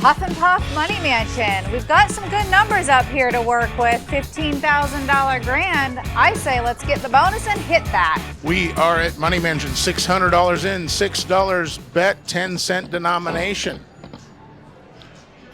Huff and Puff Money Mansion. We've got some good numbers up here to work with. $15,000 grand. I say let's get the bonus and hit that. We are at Money Mansion, $600 in, $6 bet, 10-cent denomination.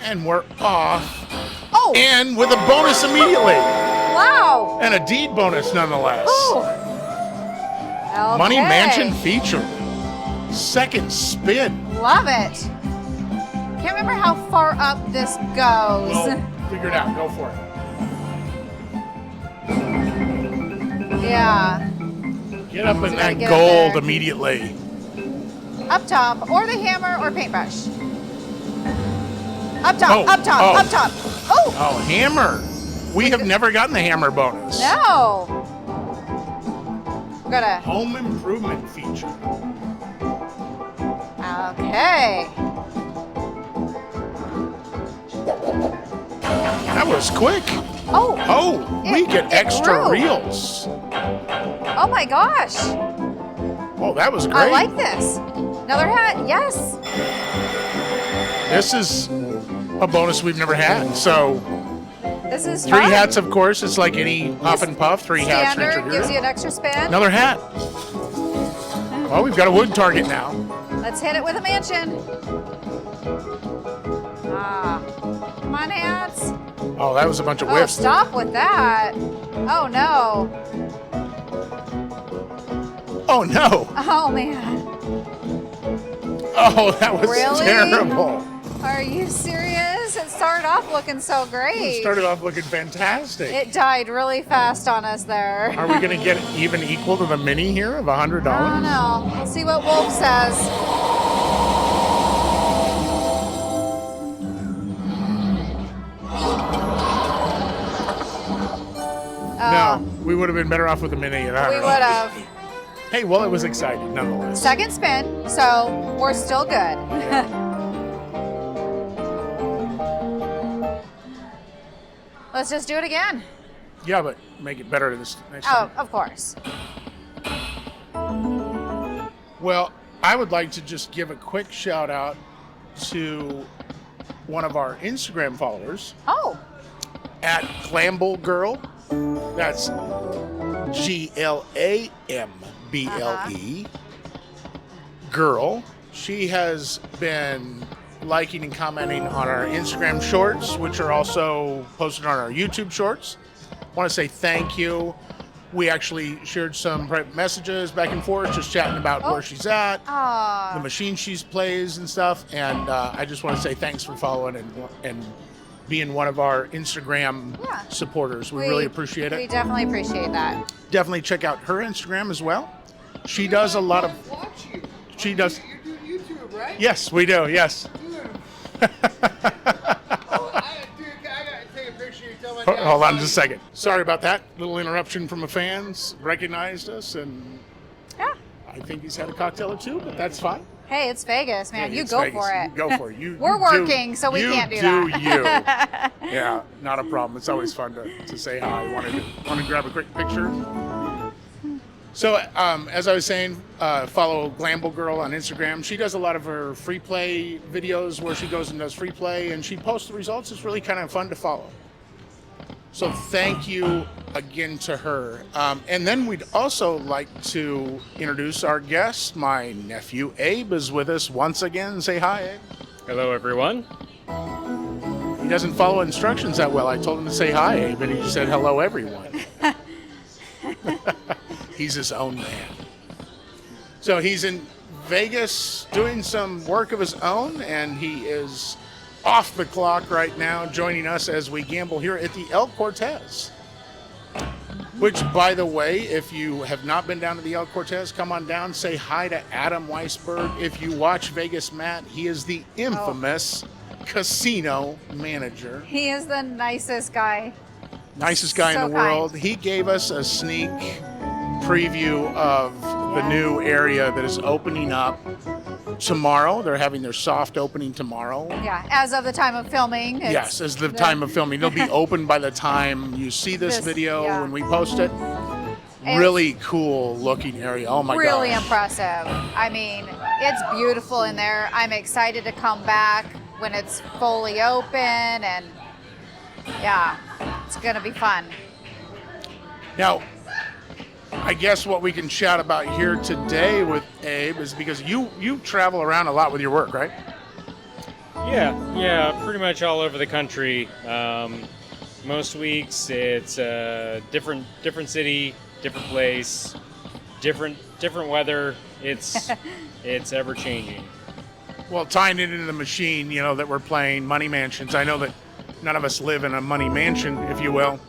And we're off. Oh! And with a bonus immediately. Wow! And a deed bonus nonetheless. Ooh. Okay. Money Mansion feature. Second spin. Love it. Can't remember how far up this goes. Well, figure it out. Go for it. Yeah. Get up in that get gold up immediately. Up top, or the hammer, or paintbrush. Up top, Oh, up top, oh. up top. Oh! Oh, hammer. We have never gotten the hammer bonus. No. We're gonna. Home improvement feature. Okay. That was quick. Oh. Oh, we get it extra grew. reels. Oh my gosh. Oh, that was great. I like this. Another hat. Yes. This is a bonus we've never had. So This is 3 fun. hats, of course. It's like any Huff and Puff. 3 hats. for Standard each gives you hero. an extra spin. Another hat. Oh, we've got a wood target now. Let's hit it with a mansion. Ah. Come on, hats. Oh, that was a bunch of Oh, whiffs. stop with that. Oh, no. Oh, no. Oh, man. Oh, that was Really? terrible. Are you serious? It started off looking so It great. started off looking fantastic. It died really fast on us there. Are we going to get even equal to the mini here of $100? I don't know. We'll see what Wolf says. No, we would have been better off with a mini. We would have. Hey, well, it was exciting nonetheless. Second spin, so we're still good. Let's just do it again. Yeah, but make it better this next Oh, time. of course. Well, I would like to just give a quick shout out to one of our Instagram followers Oh, at Glamble Girl. That's GLAMBLE Girl. She has been liking and commenting on our Instagram shorts, which are also posted on our YouTube shorts. I want to say thank you. We actually shared some private messages back and forth, just chatting about where she's at, the machine she plays and stuff. And I just want to say thanks for following and being one of our Instagram supporters. We really appreciate it. We definitely appreciate that. Definitely check out her Instagram as well. She does a lot of. Watch you. She does. You do YouTube, right? Yes, we do. Yes. Dude, I gotta take a picture. You tell my dad. Hold on just a second. Sorry about that. Little interruption from the fans. Recognized us, and Yeah. I think he's had a cocktail or two, but that's fine. Hey, it's Vegas, man. Hey, you it's go Vegas. for it. You go for it. We're you working, so we can't do that. You. Yeah, not a problem. It's always fun to say hi. Want to grab a quick picture. So, as I was saying, follow Glamble Girl on Instagram. She does a lot of her free play videos where she goes and does free play, and she posts the results. It's really kind of fun to follow. So thank you again to her. And then we'd also like to introduce our guest. My nephew Abe is with us once again. Say hi, Abe. Hello, everyone. He doesn't follow instructions that well. I told him to say hi, Abe, and he just said hello, everyone. He's his own man. So he's in Vegas doing some work of his own, and he is off the clock right now, joining us as we gamble here at the El Cortez. Which, by the way, if you have not been down to the El Cortez, come on down, say hi to Adam Weisberg. If you watch Vegas Matt, he is the infamous casino manager. He is the nicest guy. Nicest guy So in the world. kind. He gave us a sneak preview of the new area that is opening up tomorrow. They're having their soft opening tomorrow. Yeah, as of the time of filming. Yes, as the time of filming. They'll be open by the time you see this video yeah. when we post it. And Really cool looking area. Oh my really gosh. impressive. I mean, it's beautiful in there. I'm excited to come back when it's fully open, and yeah, it's gonna be fun. Now, I guess what we can chat about here today with Abe is because you travel around a lot with your work, right? Yeah, pretty much all over the country. Most weeks it's different city, different place, different weather. It's ever changing. Well, tying it into the machine, that we're playing Money Mansions. I know that none of us live in a money mansion, if you will,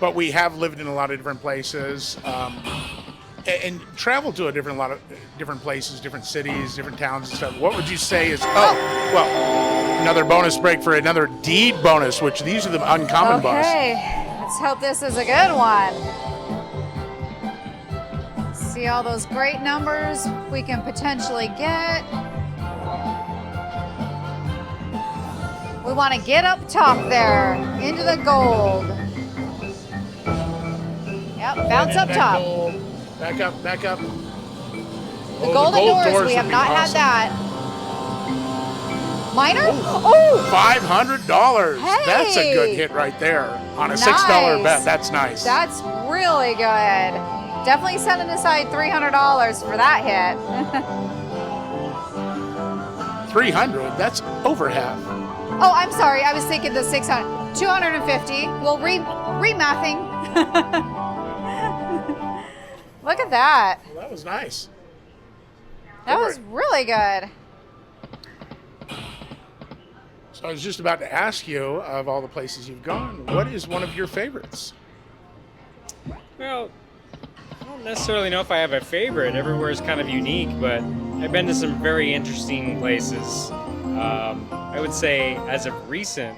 but we have lived in a lot of different places and traveled to a lot of different places, different cities, different towns and stuff. What would you say is? Another bonus break for another deed bonus, which these are the uncommon bonus. Okay, let's hope this is a good one. See all those great numbers we can potentially get. We want to get up top there into the gold. Yep, bounce up top. Gold. Back up. The golden doors, we have not had that. Minor? Oh! $500. Hey. That's a good hit right there on a $6 bet. That's nice. That's really good. Definitely setting aside $300 for that hit. 300. That's over half. Oh, I'm sorry. I was thinking the 600. 250. Well, remathing. Look at that. Well, that was nice. That was really good. So I was just about to ask you, of all the places you've gone, what is one of your favorites? Well, I don't necessarily know if I have a favorite. Everywhere is kind of unique, but I've been to some very interesting places. I would say, as of recent,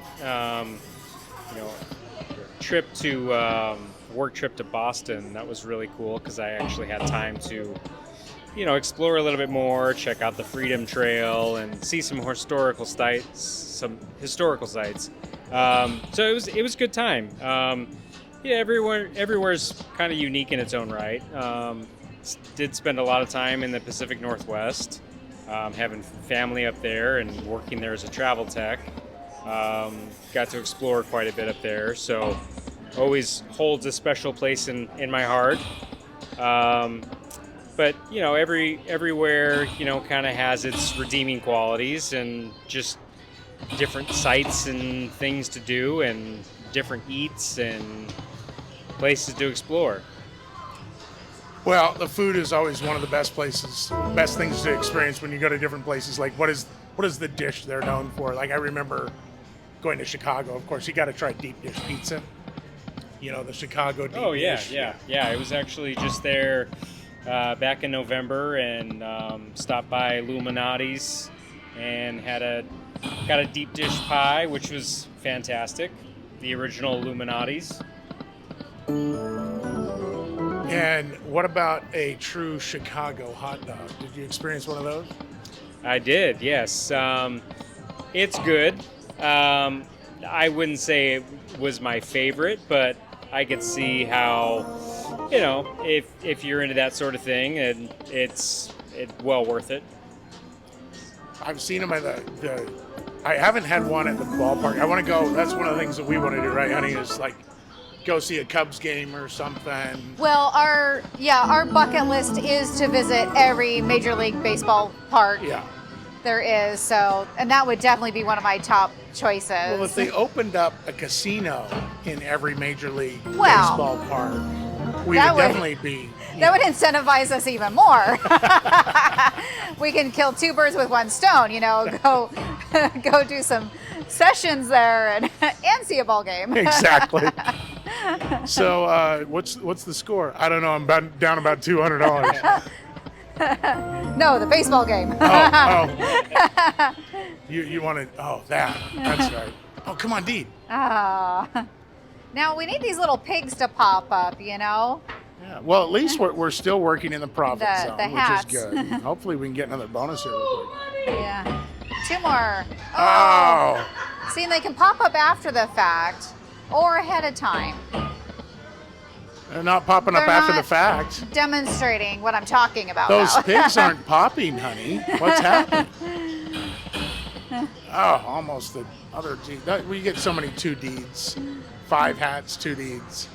work trip to Boston. That was really cool because I actually had time to, explore a little bit more, check out the Freedom Trail, and see some historical sites. So it was a good time. Everywhere's kind of unique in its own right. Did spend a lot of time in the Pacific Northwest, having family up there and working there as a travel tech. Got to explore quite a bit up there, so always holds a special place in my heart. But everywhere kind of has its redeeming qualities and just different sights and things to do and different eats and places to explore. Well, the food is always one of the best things to experience when you go to different places. Like, what is the dish they're known for? Like, I remember going to Chicago. Of course, you got to try deep dish pizza. The Chicago deep dish. Yeah. I was actually just there back in November and stopped by Illuminati's and got a deep dish pie, which was fantastic. The original Illuminati's. And what about a true Chicago hot dog? Did you experience one of those? I did, yes. It's good. I wouldn't say it was my favorite, but I could see how, if you're into that sort of thing, and it's well worth it. I've seen them at I haven't had one at the ballpark. I want to go. That's one of the things that we want to do, right, honey? Is like go see a Cubs game or something. Well, our bucket list is to visit every Major League Baseball park. Yeah. There is, so, and that would definitely be one of my top choices. Well, if they opened up a casino in every Major League Baseball park, we would definitely be. That would incentivize us even more. We can kill two birds with one stone, go do some sessions there and see a ball game. Exactly. So what's the score? I don't know. I'm down about $200. No, the baseball game. Oh. You wanted, that's right. Oh, come on, Dee. Now we need these little pigs to pop up, Yeah, well, at least we're still working in the profit zone, the hats. Which is good. Hopefully we can get another bonus here real quick. Yeah. Two more. Oh. See, they can pop up after the fact or ahead of time. They're not popping up after the fact. Demonstrating what I'm talking about. Those pigs aren't popping, honey. What's happening? Oh, almost the other deed. We get so many 2 deeds. 5 hats, 2 deeds.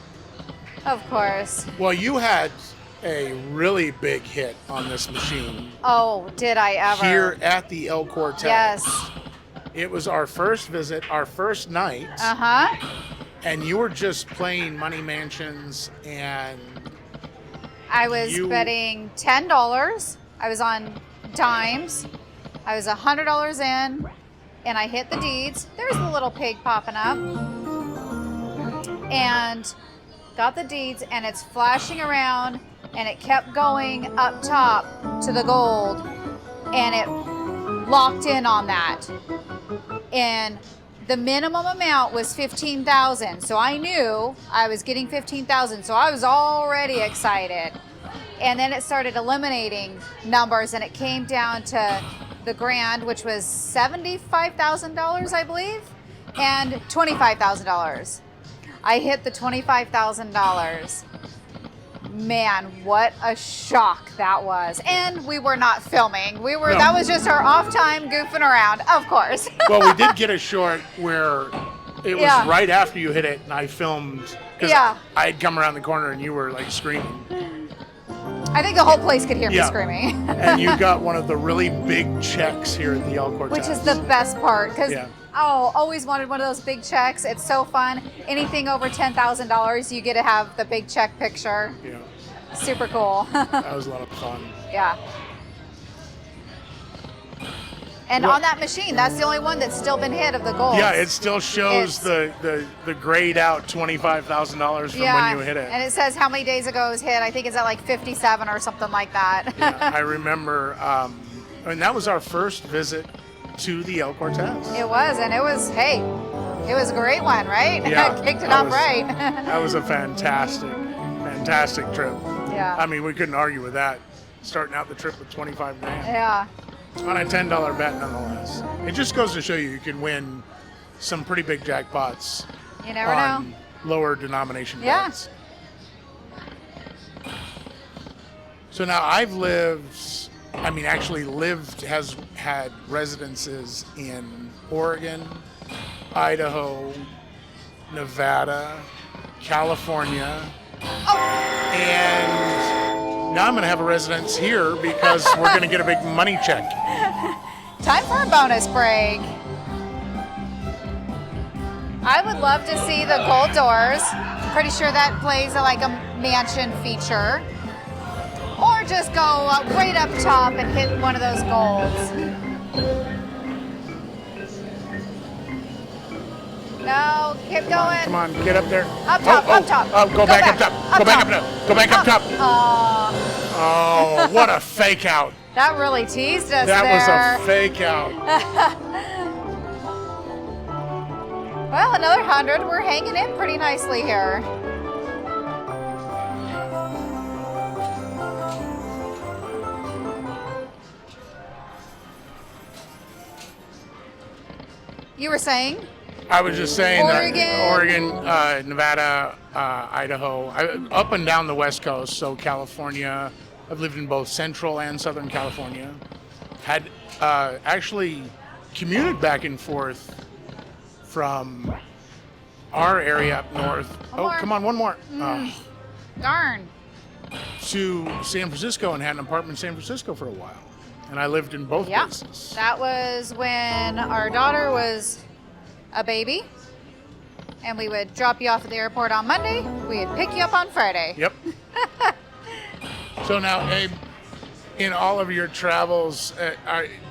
Of course. Well, you had a really big hit on this machine. Oh, did I ever? Here at the El Cortez. Yes. It was our first visit, our first night. Uh-huh. And you were just playing Money Mansions, and I was betting $10. I was on dimes. I was $100 in, and I hit the deeds. There's the little pig popping up. And got the deeds, and it's flashing around, and it kept going up top to the gold, and it locked in on that. And the minimum amount was 15,000. So I knew I was getting 15,000. So I was already excited. And then it started eliminating numbers, and it came down to the grand, which was $75,000, I believe, and $25,000. I hit the $25,000. Man, what a shock that was. And we were not filming. That was just our off time goofing around, of course. Well, we did get a short where it was right after you hit it, and I filmed because I'd come around the corner and you were like screaming. I think the whole place could hear me screaming. And you got one of the really big checks here at the El Cortez. Which is the best part, because always wanted one of those big checks. It's so fun. Anything over $10,000, you get to have the big check picture. Yeah. Super cool. That was a lot of fun. Yeah. And on that machine, that's the only one that's still been hit of the gold. Yeah, it still shows the grayed out $25,000 from when you hit it. And it says how many days ago it was hit. I think it's at like 57 or something like that. Yeah, I remember, and that was our first visit to the El Cortez. It was, and it was a great one, right? Yeah, Kicked it off right. That was a fantastic trip. Yeah. I mean, we couldn't argue with that. Starting out the trip with 25 grand. Yeah. On a $10 bet, nonetheless. It just goes to show you can win some pretty big jackpots. You never on know. Lower denomination bets. So now I've had residences in Oregon, Idaho, Nevada, California, and now I'm going to have a residence here because we're going to get a big money check. Time for a bonus break. I would love to see the gold doors. Pretty sure that plays like a mansion feature. Or just go right up top and hit one of those golds. No, keep going. Come on, get up there. Up top, up top. Go back up top. Go back up top. Go back up top. Oh, what a fake out. That really teased us That there. was a fake out. Well, another 100. We're hanging in pretty nicely here. You were saying? I was just saying Oregon. that Oregon, Nevada, Idaho, up and down the West Coast, so California. I've lived in both Central and Southern California. Had actually commuted back and forth from our area up north. Come on, one more. Darn. To San Francisco and had an apartment in San Francisco for a while. And I lived in both places. That was when our daughter was a baby. And we would drop you off at the airport on Monday. We'd pick you up on Friday. Yep. So now, Abe, in all of your travels,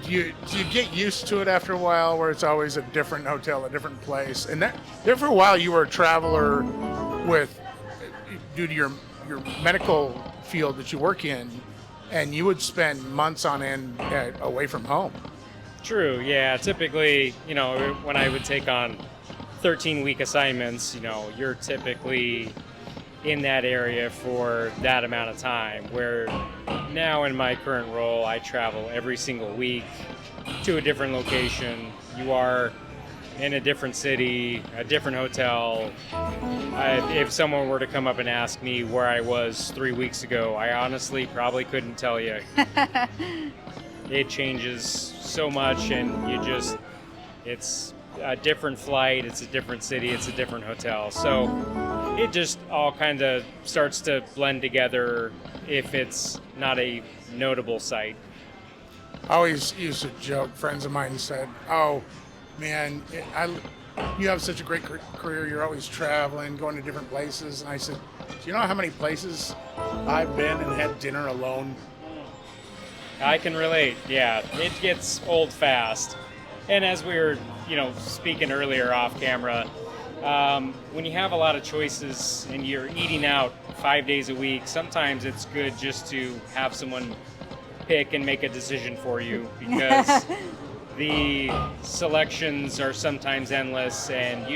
do you get used to it after a while where it's always a different hotel, a different place? And there for a while you were a traveler due to your medical field that you work in, and you would spend months on end away from home. True, yeah. Typically, when I would take on 13-week assignments, you're typically in that area for that amount of time, where now in my current role, I travel every single week to a different location. You are in a different city, a different hotel. If someone were to come up and ask me where I was 3 weeks ago, I honestly probably couldn't tell you. It changes so much, and It's a different flight, it's a different city, it's a different hotel. So it just all kind of starts to blend together if it's not a notable site. I always used to joke. Friends of mine said, "Oh, man, you have such a great career. You're always traveling, going to different places." And I said, "Do you know how many places I've been and had dinner alone?" I can relate. Yeah, it gets old fast. And as we were, speaking earlier off camera, when you have a lot of choices and you're eating out 5 days a week, sometimes it's good just to have someone pick and make a decision for you, because the selections are sometimes endless and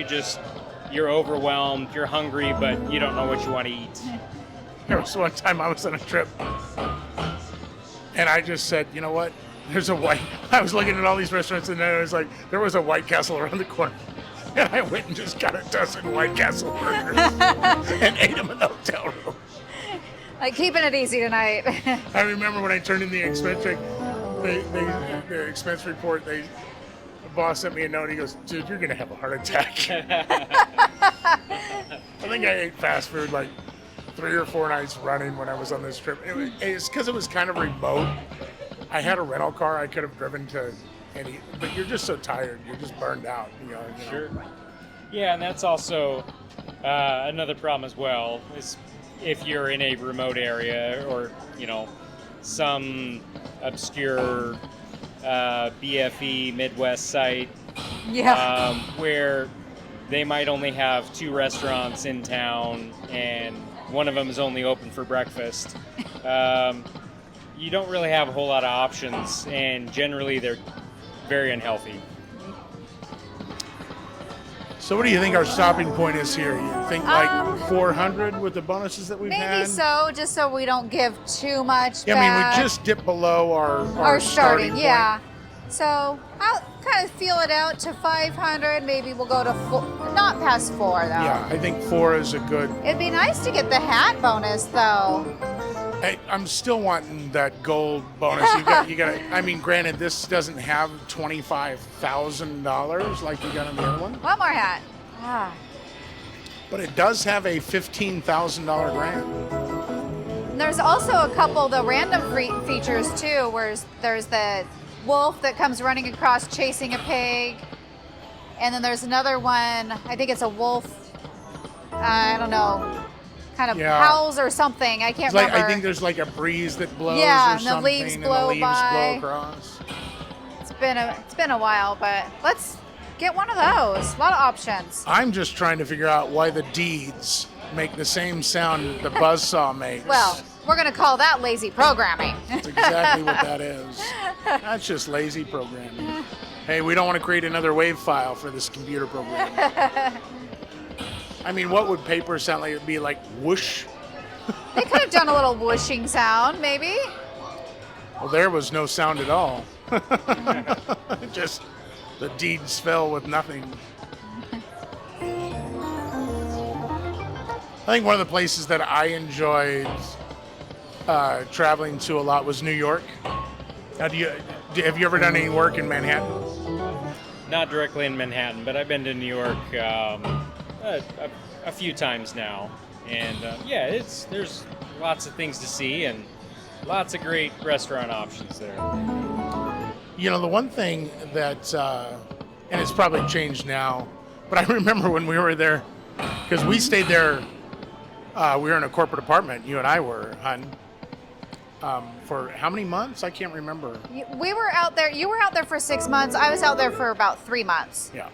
you're overwhelmed, you're hungry, but you don't know what you want to eat. There was one time I was on a trip and I just said, "You know what? I was looking at all these restaurants and then I was like, there was a White Castle around the corner." And I went and just got a dozen White Castle burgers and ate them in the hotel room. Like, keeping it easy tonight. I remember when I turned in the expense check, the expense report, the boss sent me a note. He goes, "Dude, you're going to have a heart attack." I think I ate fast food like 3 or 4 nights running when I was on this trip. It's because it was kind of remote. I had a rental car. I could have driven to but you're just so tired. You're just burned out. Sure. Yeah, and that's also another problem as well, is if you're in a remote area or, some obscure BFE Midwest site, Yeah. where they might only have 2 restaurants in town and one of them is only open for breakfast. You don't really have a whole lot of options, and generally they're very unhealthy. So what do you think our stopping point is here? You think like 400 with the bonuses that we've had? Maybe so, just so we don't give too much Yeah, back. I mean, we just dipped below our starting point. yeah. So I'll kind of feel it out to 500. Maybe we'll go to not past 4 though. Yeah, I think 4 is a good. It'd be nice to get the hat bonus though. I'm still wanting that gold bonus. You got. I mean, granted, this doesn't have $25,000 like you got on the other one, One more hat. Ah. but it does have a $15,000 grant. And there's also a couple the random features too, where there's the wolf that comes running across chasing a pig, and then there's another one. I think it's a wolf. I don't know. Kind of howls or something. I can't remember. I think there's like a breeze that blows or and something, the leaves and blow the leaves by. blow across. It's been a while, but let's get one of those. A lot of options. I'm just trying to figure out why the deeds make the same sound the buzzsaw makes. Well, we're going to call that lazy programming. That's exactly what that is. That's just lazy programming. Hey, we don't want to create another wave file for this computer program. I mean, what would paper sound like? It'd be like whoosh. They could have done a little whooshing sound, maybe. Well, there was no sound at all. Just the deeds fell with nothing. I think one of the places that I enjoyed traveling to a lot was New York. Now, have you ever done any work in Manhattan? Not directly in Manhattan, but I've been to New York a few times now, and there's lots of things to see and lots of great restaurant options there. The one thing that, and it's probably changed now, but I remember when we were there, because we stayed there, we were in a corporate apartment, you and I were, hon, for how many months? I can't remember. We were out there. You were out there for 6 months. I was out there for about 3 months. Yeah.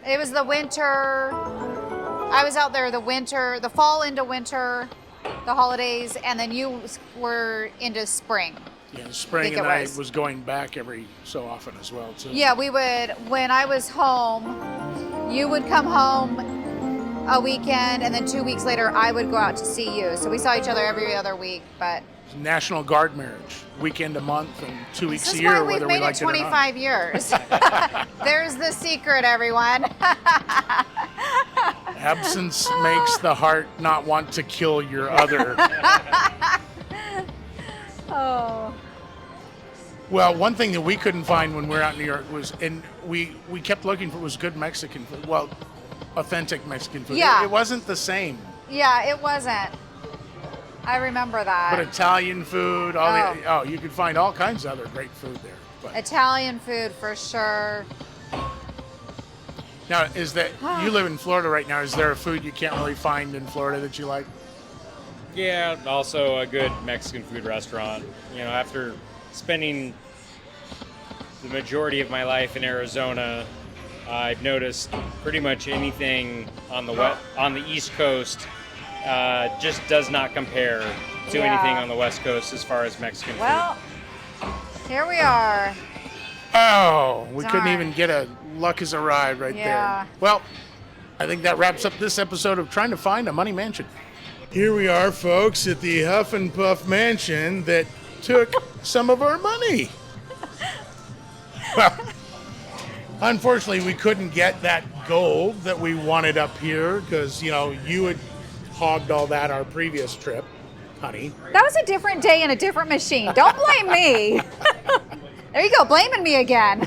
It was the winter. I was out there the fall into winter, the holidays, and then you were into spring. Yeah, spring, and I was going back every so often as well, too. Yeah, we would, when I was home, you would come home a weekend, and then 2 weeks later, I would go out to see you. So we saw each other every other week, but... National Guard marriage, weekend a month and 2 weeks a This is year, why whether we've we made like it it or not. 25 years. There's the secret, everyone. Absence makes the heart not want to kill your other. Oh. Well, one thing that we couldn't find when we were out in New York was, and we kept looking for, was good Mexican food. Well, authentic Mexican food. Yeah. It wasn't the same. Yeah, it wasn't. I remember that. But Italian food, you could find all kinds of other great food there. But Italian food for sure. now, is that you live in Florida right now? Is there a food you can't really find in Florida that you like? Yeah, also a good Mexican food restaurant. You know, after spending the majority of my life in Arizona, I've noticed pretty much anything on the East Coast just does not compare to anything on the West Coast as far as Mexican food. Well, here we are. Oh, we couldn't Darn. even get a luck has arrived right Yeah. there. Well, I think that wraps up this episode of Trying to Find a Money Mansion. Here we are, folks, at the Huff and Puff Mansion that took some of our money. Well, unfortunately, we couldn't get that gold that we wanted up here because, you know, you had hogged all that our previous trip, honey. That was a different day and a different machine. Don't blame me. There you go, blaming me again.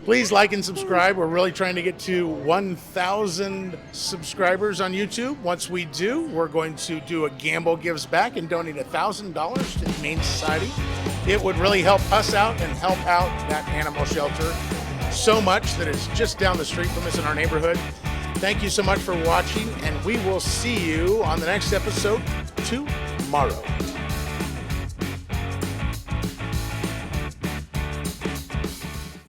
Please like and subscribe. We're really trying to get to 1,000 subscribers on YouTube. Once we do, we're going to do a Gamble Gives Back and donate $1,000 to the Humane Society. It would really help us out and help out that animal shelter so much that it's just down the street from us in our neighborhood. Thank you so much for watching, and we will see you on the next episode tomorrow.